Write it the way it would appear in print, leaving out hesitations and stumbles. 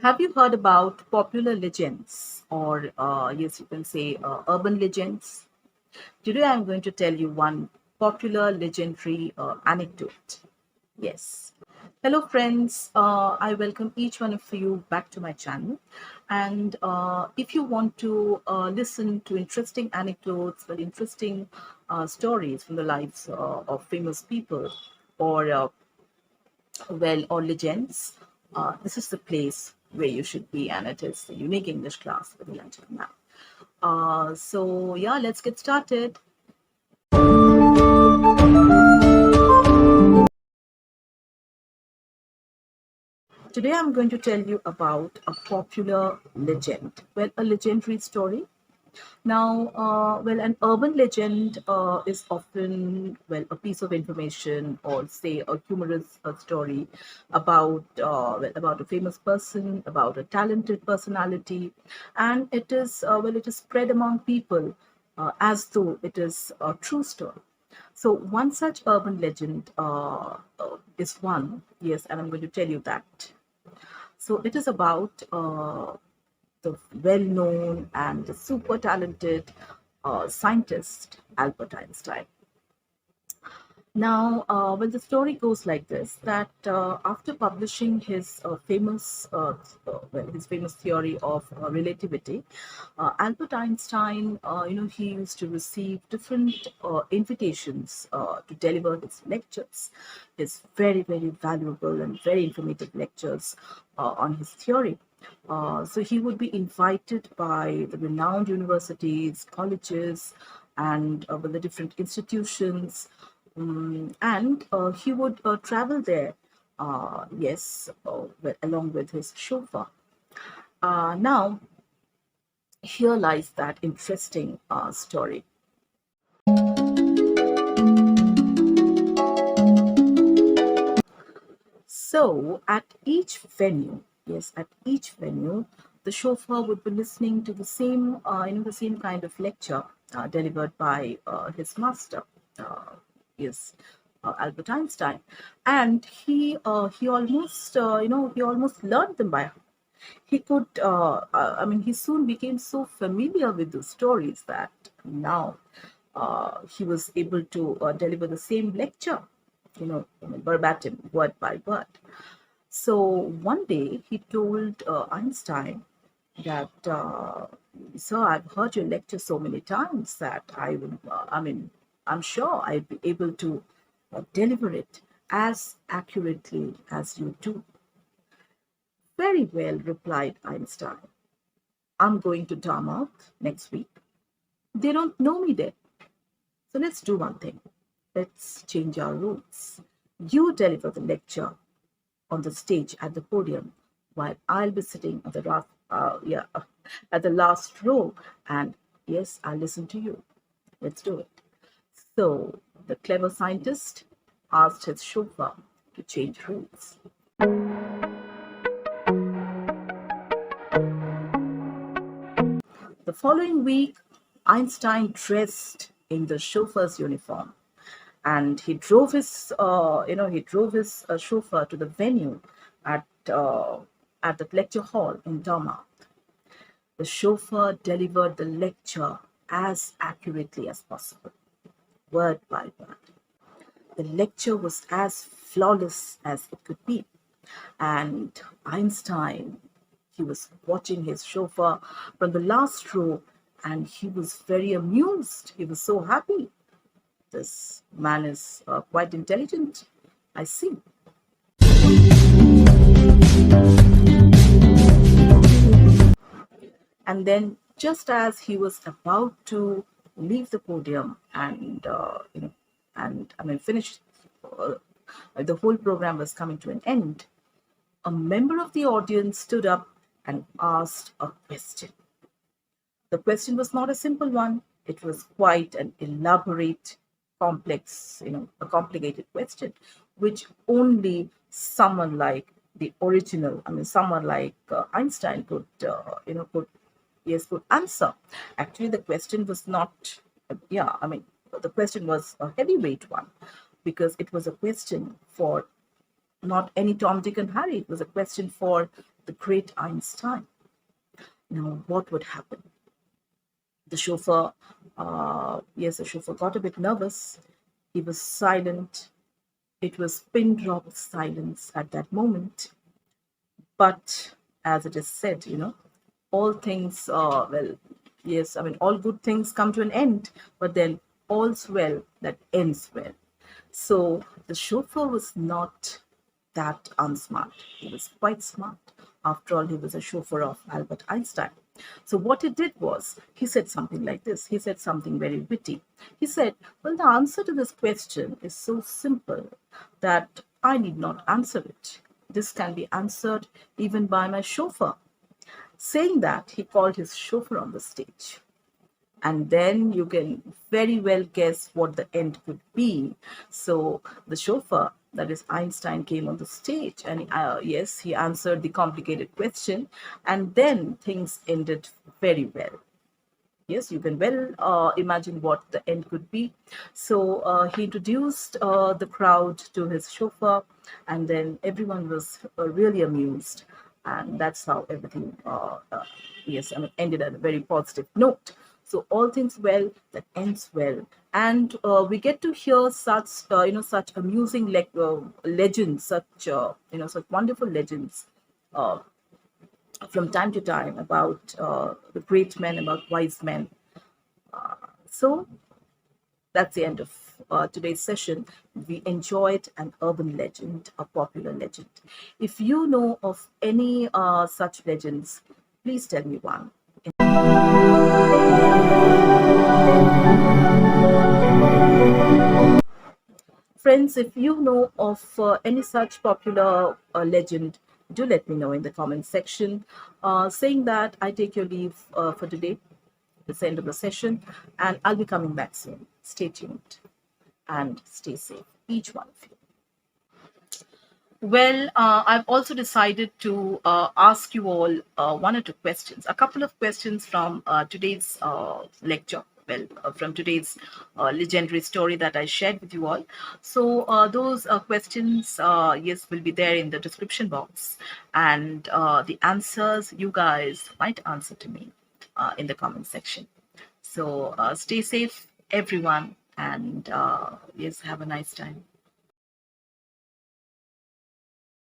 Have you heard about popular legends or, yes, you can say urban legends? Today I'm going to tell you one popular legendary anecdote. Yes. Hello, friends. I welcome each one of you back to my channel. And if you want to listen to interesting anecdotes or interesting stories from the lives of famous people or or legends, this is the place where you should be, and it is the unique English class with Nilanjana. So yeah, let's get started. Today I'm going to tell you about a popular legend. Well, a legendary story. Now, an urban legend is often, a piece of information or say a humorous story about a famous person, about a talented personality, and it is spread among people as though it is a true story. So one such urban legend is one, yes, and I'm going to tell you that. So it is about the well-known and the super talented scientist Albert Einstein. Now, the story goes like this: that after publishing his famous theory of relativity, Albert Einstein, he used to receive different invitations to deliver his lectures, his very valuable and very informative lectures on his theory. So he would be invited by the renowned universities, colleges, and the different institutions. And he would travel there, along with his chauffeur. Now, here lies that interesting story. So, at each venue, the chauffeur would be listening to the same kind of lecture delivered by his master. Uh, yes, Albert Einstein, and he almost learned them by heart. He could, he soon became so familiar with the stories that now he was able to deliver the same lecture, verbatim, word by word. So one day he told Einstein that, Sir, I've heard your lecture so many times that I'm sure I'd be able to deliver it as accurately as you do. Very well, replied Einstein. I'm going to Darmouth next week. They don't know me there. So let's do one thing. Let's change our rules. You deliver the lecture on the stage at the podium, while I'll be sitting at at the last row, and yes, I'll listen to you. Let's do it. So the clever scientist asked his chauffeur to change rules. The following week, Einstein dressed in the chauffeur's uniform, and he drove his chauffeur to the venue at at the lecture hall in Dharma. The chauffeur delivered the lecture as accurately as possible, word by word. The lecture was as flawless as it could be. And Einstein, he was watching his chauffeur from the last row, and he was very amused. He was so happy. This man is quite intelligent, I see. And then, just as he was about to leave the podium and finish, uh, the whole program was coming to an end, a member of the audience stood up and asked a question. The question was not a simple one. It was quite an elaborate, a complicated question, which only someone like someone like Einstein could answer. Actually, the question was not, the question was a heavyweight one because it was a question for not any Tom, Dick, and Harry. It was a question for the great Einstein. Now, what would happen? The chauffeur, yes, the chauffeur got a bit nervous. He was silent. It was pin drop silence at that moment. But as it is said, all things, well, yes, I mean, all good things come to an end, but then all's well that ends well. So the chauffeur was not that unsmart. He was quite smart. After all, he was a chauffeur of Albert Einstein. So what he did was, he said something like this. He said something very witty. He said, well, the answer to this question is so simple that I need not answer it. This can be answered even by my chauffeur. Saying that, he called his chauffeur on the stage. And then you can very well guess what the end could be. So the chauffeur, that is Einstein, came on the stage, and yes, he answered the complicated question, and then things ended very well. Yes, you can well imagine what the end could be. So he introduced the crowd to his chauffeur, and then everyone was really amused, and that's how everything, yes, I mean, ended at a very positive note. So all things well that ends well, and we get to hear such, such amusing legends, such such wonderful legends uh, from time to time about the great men, about wise men. So that's the end of today's session. We enjoyed an urban legend, a popular legend. If you know of any such legends, please tell me one. Friends, if you know of any such popular legend, do let me know in the comment section. Saying that, I take your leave for today. It's the end of the session, and I'll be coming back soon. Stay tuned and stay safe, each one of you. Well, I've also decided to ask you all one or two questions, a couple of questions from today's lecture. Well, from today's legendary story that I shared with you all. So, those questions, yes, will be there in the description box. And the answers you guys might answer to me in the comment section. So, stay safe, everyone. And yes, have a nice time.